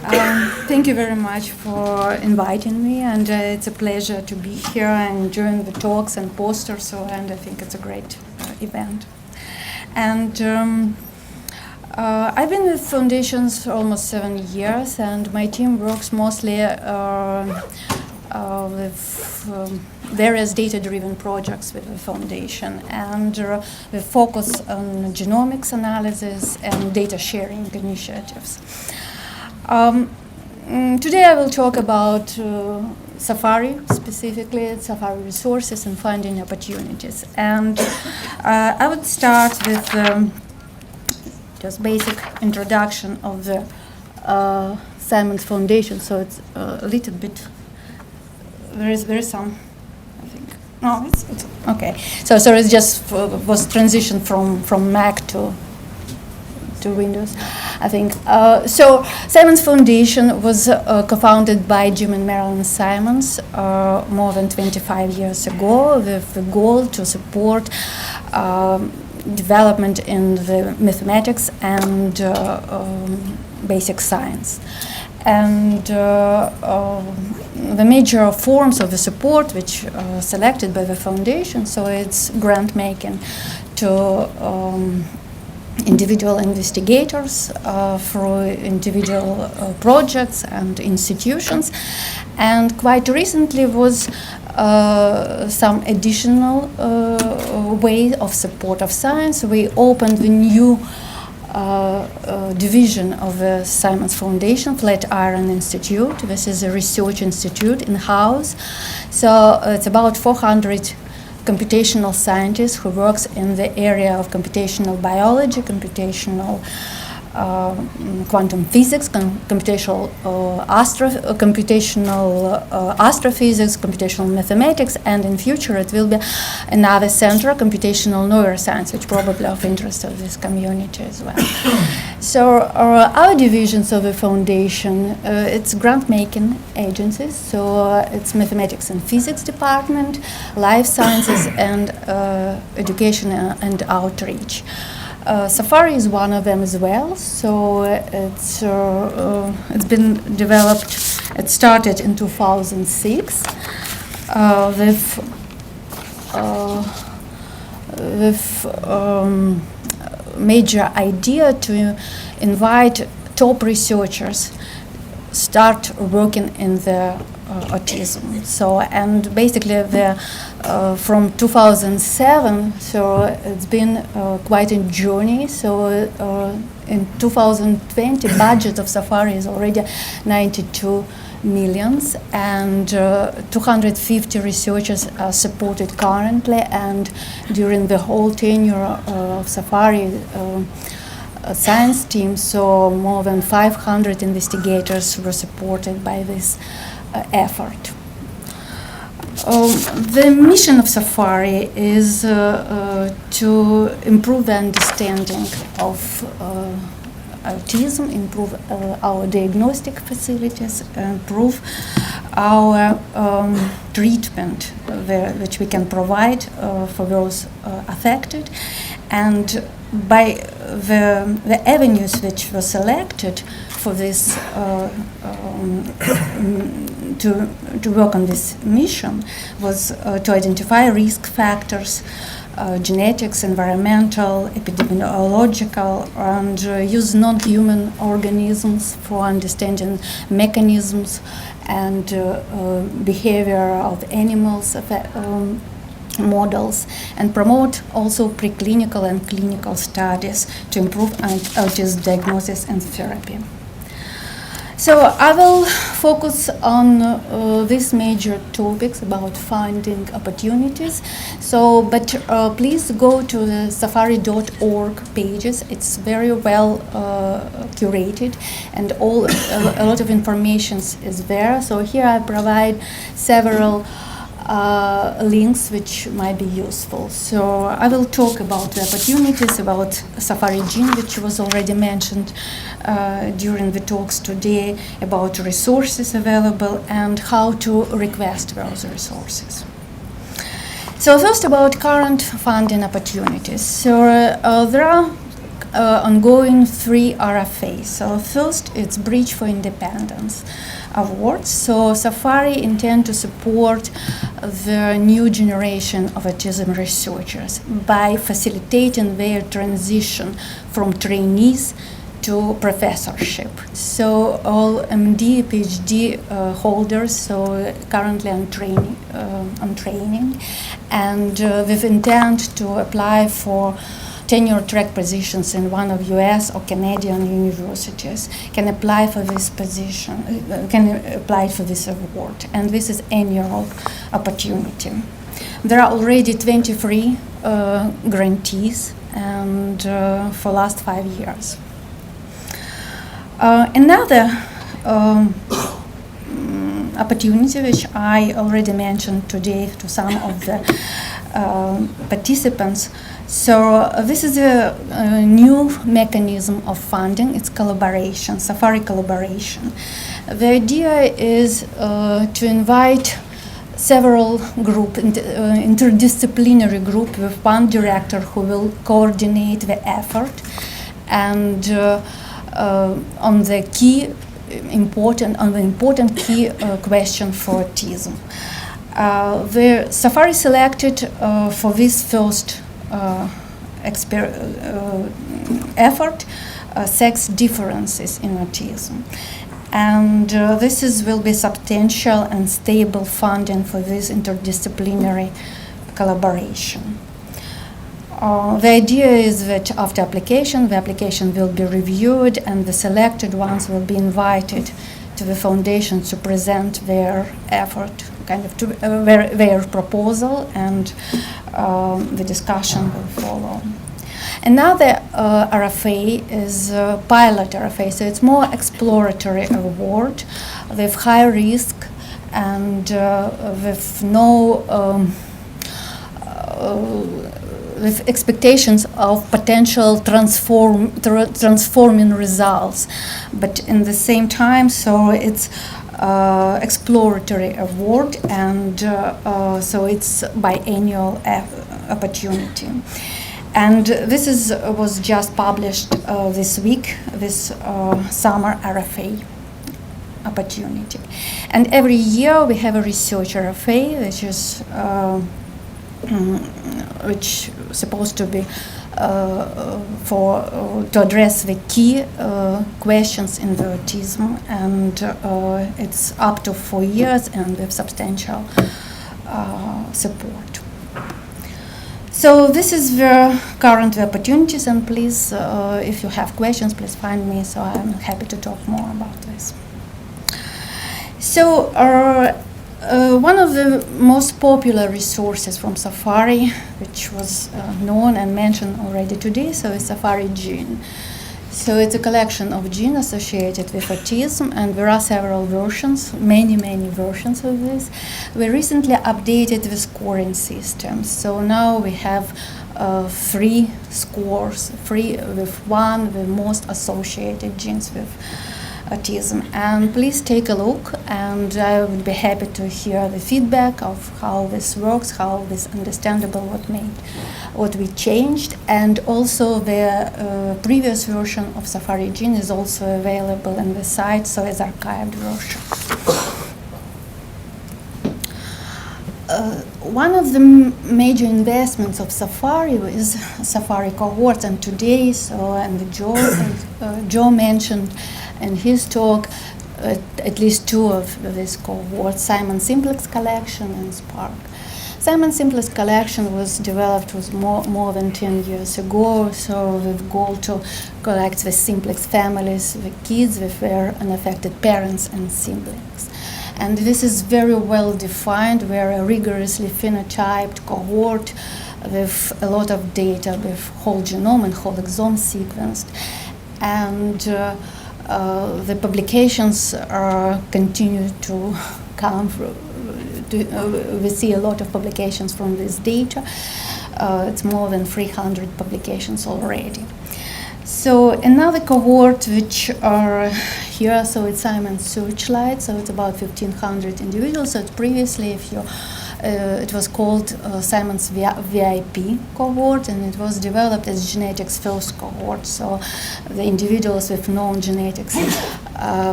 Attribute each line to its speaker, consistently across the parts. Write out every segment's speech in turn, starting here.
Speaker 1: Thank you very much for inviting me, and it's a pleasure to be here and join the talks and posters. And I think it's a great event. And I've been with foundations for almost 7 years, and my team works mostly with various data-driven projects with the foundation, and we focus on genomics analysis and data sharing initiatives. Today I will talk about Safari, specifically Safari resources and finding opportunities. And I would start with just basic introduction of the Simons Foundation. So it's a little bit, there is some, I think. No, it's okay. So it just was transition from Mac to Windows, I think. So Simons Foundation was co-founded by Jim and Marilyn Simons more than 25 years ago with the goal to support development in the mathematics and basic science. And the major forms of the support which are selected by the foundation, so it's grant making to individual investigators through individual projects and institutions, and quite recently was some additional way of support of science. We opened the new division of the Simons Foundation, Flatiron Institute. This is a research institute in-house, so it's about 400 computational scientist who works in the area of computational biology, computational quantum physics, computational astrophysics, computational mathematics, and in future it will be another center, computational neuroscience, which probably of interest of this community as well. So our divisions of the foundation, it's grant-making agencies, so it's mathematics and physics department, life sciences, and education and outreach. Safari is one of them as well, so it's been developed, it started in 2006 with major idea to invite top researchers start working in the autism. So, and basically from 2007, so it's been quite a journey. So in 2020, budget of Safari is already 92 millions, and 250 researchers are supported currently, and during the whole tenure of Safari science team, so more than 500 investigators were supported by this effort. The mission of Safari is to improve the understanding of autism, improve our diagnostic facilities, improve our treatment which we can provide for those affected, and by the avenues which were selected for this to work on this mission was to identify risk factors, genetics, environmental, epidemiological, and use non-human organisms for understanding mechanisms and behavior of animals, models, and promote also preclinical and clinical studies to improve autism diagnosis and therapy. So I will focus on these major topics about finding opportunities. So, but please go to the safari.org pages. It's very well curated, and a lot of information is there. So here I provide several links which might be useful. So I will talk about the opportunities, about Safari Gene, which was already mentioned during the talks today, about resources available and how to request those resources. So first about current funding opportunities. So there are ongoing 3 RFAs. So first, it's Bridge for Independence awards. So Safari intend to support the new generation of autism researchers by facilitating their transition from trainees to professorship. So all MD, PhD holders, so currently on training, and with intent to apply for tenure track positions in one of US or Canadian universities can apply for this position, can apply for this award, and this is annual opportunity. There are already 23 grantees, and for last 5 years. Another opportunity, which I already mentioned today to some of the participants. So this is a new mechanism of funding. It's collaboration, Safari collaboration. The idea is to invite several interdisciplinary group with one director who will coordinate the effort, and on the important key question for autism. The Safari selected for this first effort sex differences in autism, and this will be substantial and stable funding for this interdisciplinary collaboration. The idea is that after application, the application will be reviewed, and the selected ones will be invited to the foundation to present their effort, kind of to their proposal, and the discussion will follow. Another RFA is pilot RFA, so it's more exploratory award with high risk and with no with expectations of potential transforming results, but in the same time, so it's exploratory award, and so it's biannual opportunity. And this was just published this week, this summer RFA opportunity. And every year we have a research RFA, which is which is supposed to be to address the key questions in the autism, and it's up to 4 years and with substantial support. So this is the current opportunities, and please, if you have questions, please find me, so I'm happy to talk more about this. So one of the most popular resources from Safari, which was known and mentioned already today, so is Safari Gene. So it's a collection of genes associated with autism, and there are several versions, many versions of this. We recently updated the scoring system, so now we have 3 scores, 3 with one, the most associated genes with autism. And please take a look, and I would be happy to hear the feedback of how this works, how this understandable, what we changed, and also the previous version of Safari Gene is also available in the site, so as archived version. One of the major investments of Safari is Safari cohorts, and today, and Joe mentioned in his talk at least 2 of these cohorts, Simon Simplex collection and Spark. Simon Simplex collection was developed more than 10 years ago, so with goal to collect the Simplex families, the kids with their unaffected parents and siblings. And this is very well defined. We're a rigorously phenotyped cohort with a lot of data with whole genome and whole exome sequenced. And the publications continue to come through. We see a lot of publications from this data. It's more than 300 publications already. So another cohort which are here, so it's Simon Searchlight, so it's about 1,500 individuals. So it's previously, if you it was called Simon's VIP cohort, and it was developed as genetics first cohort. So the individuals with known genetics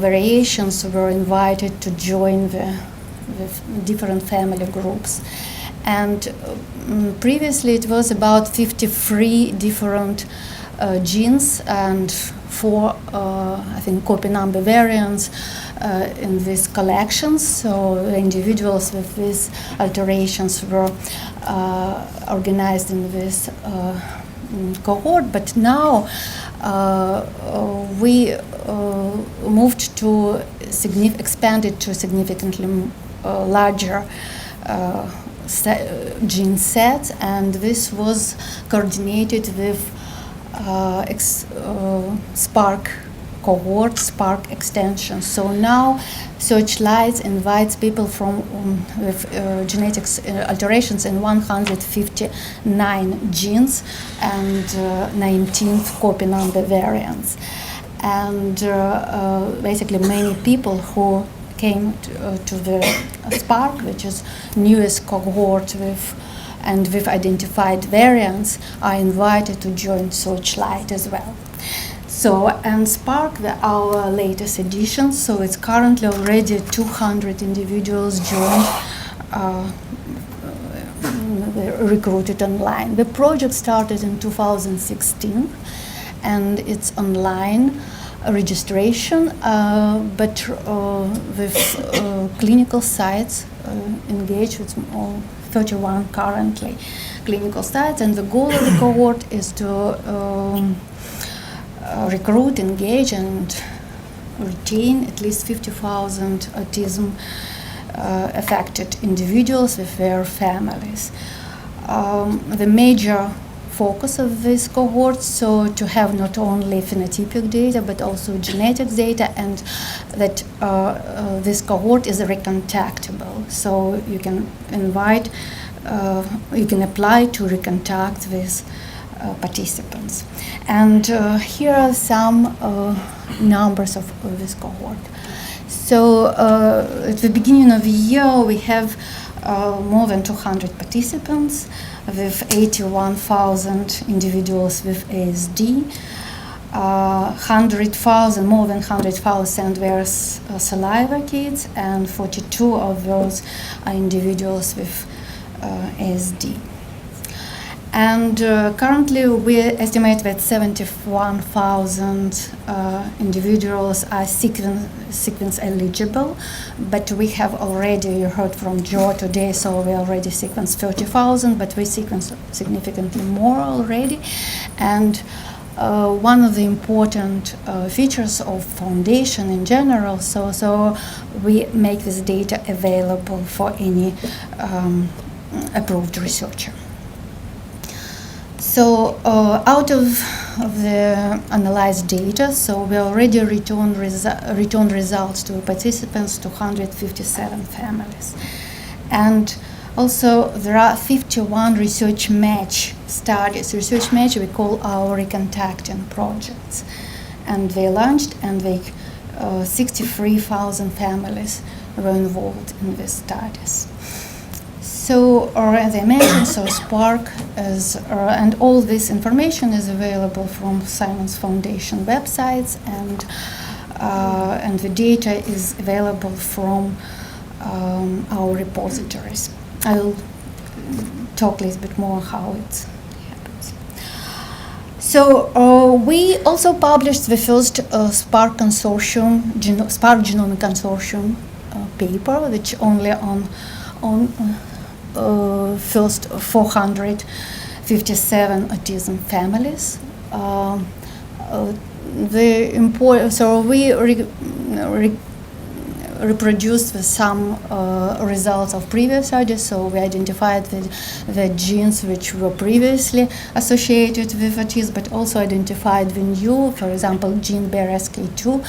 Speaker 1: variations were invited to join the different family groups. And previously it was about 53 different genes and 4, I think, copy number variants in these collections. So the individuals with these alterations were organized in this cohort. But now we moved to expanded to significantly larger gene sets, and this was coordinated with SPARC cohort, SPARC extension. So now Searchlight invites people from with genetics alterations in 159 genes and 19 copy number variants. And basically many people who came to the SPARC, which is newest cohort with identified variants, are invited to join Searchlight as well. So, and SPARC, our latest edition, so it's currently already 200 individuals joined, recruited online. The project started in 2016, and it's online registration, but with clinical sites engaged with 31 currently clinical sites, and the goal of the cohort is to recruit, engage, and retain at least 50,000 autism affected individuals with their families. The major focus of this cohort, so to have not only phenotypic data but also genetic data, and that this cohort is recontactable, so you can invite, you can apply to recontact these participants. And here are some numbers of this cohort. So at the beginning of the year we have more than 200 participants with 81,000 individuals with ASD, 100,000, more than 100,000 were saliva kids, and 42 of those are individuals with ASD. And currently we estimate that 71,000 individuals are sequence eligible, but we have already, you heard from Joe today, so we already sequenced 30,000, but we sequenced significantly more already. And one of the important features of Foundation in general, so we make this data available for any approved researcher. So out of the analyzed data, so we already returned results to participants to 157 families. And also there are 51 research match studies. Research match we call our recontacting projects. And they launched, and 63,000 families were involved in these studies. So, as I mentioned, so SPARC is, and all this information is available from Simon's Foundation websites, and the data is available from our repositories. I will talk a little bit more how it happens. So we also published the first SPARC consortium, SPARC Genomic Consortium paper, which only on first 457 autism families. So we reproduced some results of previous studies. So we identified the genes which were previously associated with autism, but also identified the new, for example, gene BRSK2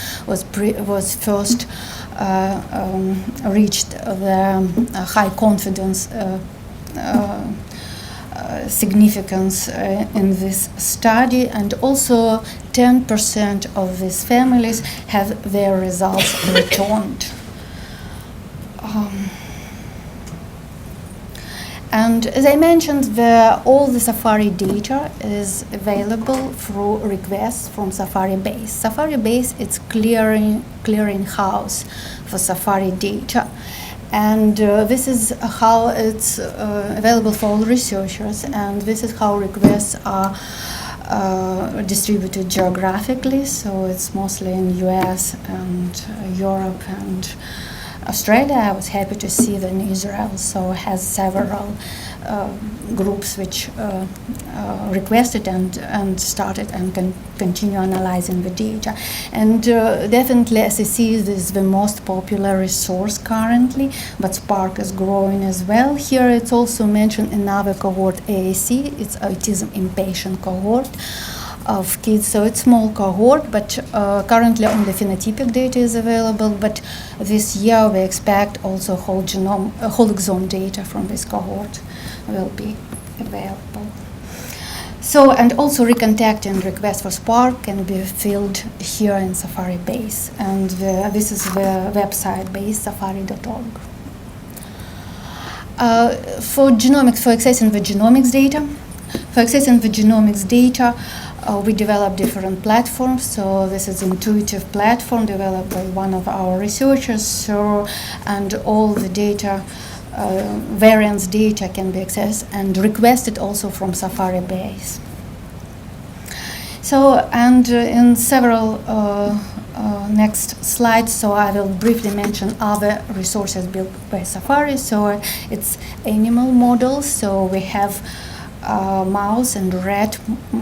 Speaker 1: was first reached the high confidence significance in this study, and also 10% of these families have their results returned. And as I mentioned, all the Safari data is available through requests from Safari Base. Safari Base is clearing house for Safari data. And this is how it's available for all researchers, and this is how requests are distributed geographically. So it's mostly in US and Europe and Australia. I was happy to see that Israel so has several groups which requested and started and can continue analyzing the data. And definitely SEC is the most popular resource currently, but Spark is growing as well. Here it's also mentioned another cohort, AAC, it's autism inpatient cohort of kids, so it's small cohort, but currently only phenotypic data is available, but this year we expect also whole exome data from this cohort will be available. So, and also recontacting requests for Spark can be filled here in Safari Base, and this is the website base, safari.org. For genomics, for accessing the genomics data, we develop different platforms. So this is intuitive platform developed by one of our researchers. So, and all the data, variance data can be accessed and requested also from Safari Base. So, and in several next slides, so I will briefly mention other resources built by Safari. So it's animal models. So we have mouse and rat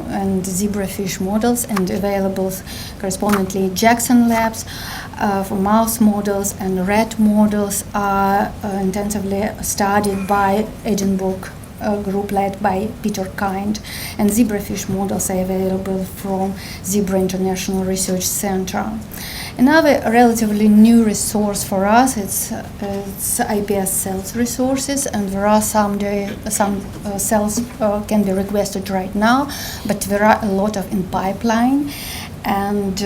Speaker 1: and zebrafish models, and available correspondingly Jackson Labs for mouse models, and rat models are intensively studied by Edinburgh group led by Peter Kind, and zebrafish models are available from Zebra International Research Center. Another relatively new resource for us it's IPS cells resources, and there are some cells can be requested right now, but there are a lot of in pipeline, and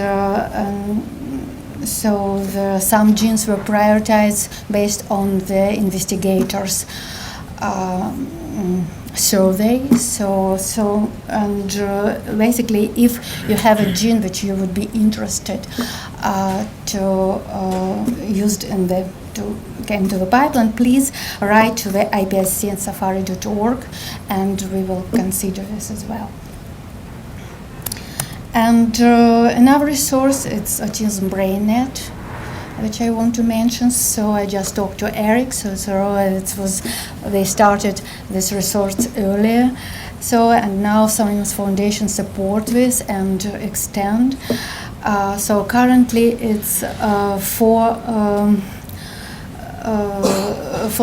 Speaker 1: so some genes were prioritized based on the investigators' survey. Basically, if you have a gene that you would be interested to used in the to get into the pipeline, please write to the ipsc@safari.org, and we will consider this as well. And another resource, it's Autism BrainNet, which I want to mention. So I just talked to Eric. They started this resource earlier. So, and now Science Foundation support this and extend. So currently it's four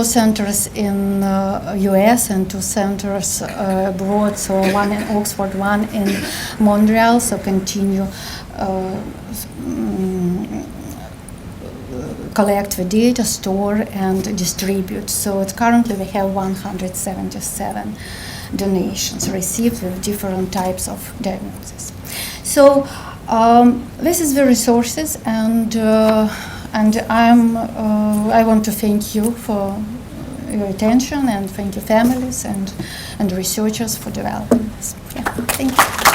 Speaker 1: centers in US and 2 centers abroad. So one in Oxford, one in Montreal. So continue collect the data, store, and distribute. So currently we have 177 donations received with different types of diagnoses. So this is the resources, and I want to thank you for your attention, and thank you families and researchers for developing this. Yeah, thank you.